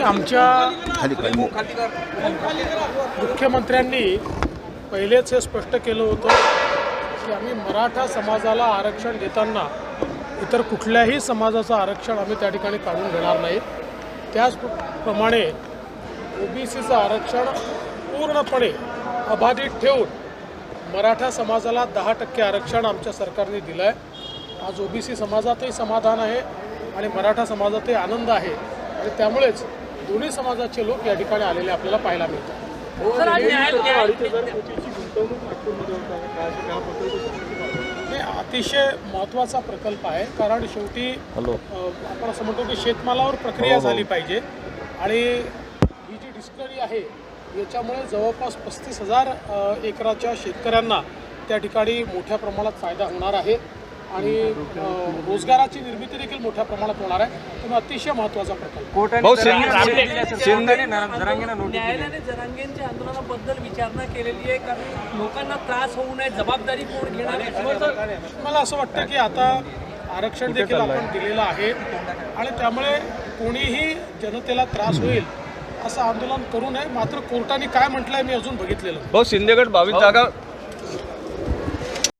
आमच्या मुख्यमंत्र्यांनी पहिलेच हे स्पष्ट केलं होतं की आम्ही मराठा समाजाला आरक्षण देताना इतर कुठल्याही समाजाचं आरक्षण आम्ही त्या ठिकाणी काढून घेणार नाही। त्याचप्रमाणे ओबीसीचं आरक्षण पूर्णपणे अबाधित ठेवून मराठा समाजाला 10% आरक्षण आमच्या सरकारने दिलं आहे। आज ओबीसी समाजातही समाधान आहे आणि मराठा समाजातही आनंद आहे आणि त्यामुळेच दोन्ही समाजाचे लोक या ठिकाणी आलेले आपल्याला पाहायला मिळतात। अतिशय महत्त्वाचा प्रकल्प आहे, कारण शेवटी आपण असं म्हणतो की शेतमालावर प्रक्रिया झाली पाहिजे आणि ही जी डिस्कवरी आहे याच्यामुळे जवळपास 35,000 एकराच्या शेतकऱ्यांना त्या ठिकाणी मोठ्या प्रमाणात फायदा होणार आहे आणि रोजगाराची निर्मिती देखील मोठ्या प्रमाणात होणार आहे। त्यामुळे अतिशय महत्त्वाचा प्रकल्प। न्यायालयाने जरांगेंच्या आंदोलनाबद्दल विचारणा केलेली आहे, कारण लोकांना त्रास होऊ नये, जबाबदारी कोण घेणार आहे? मला असं वाटतं की आता आरक्षण देखील आपण दिलेलं आहे आणि त्यामुळे कोणीही जनतेला त्रास होईल असं आंदोलन करू नये। मात्र कोर्टाने काय म्हटलंय मी अजून बघितलेलं। शिंदेगड 22 जागा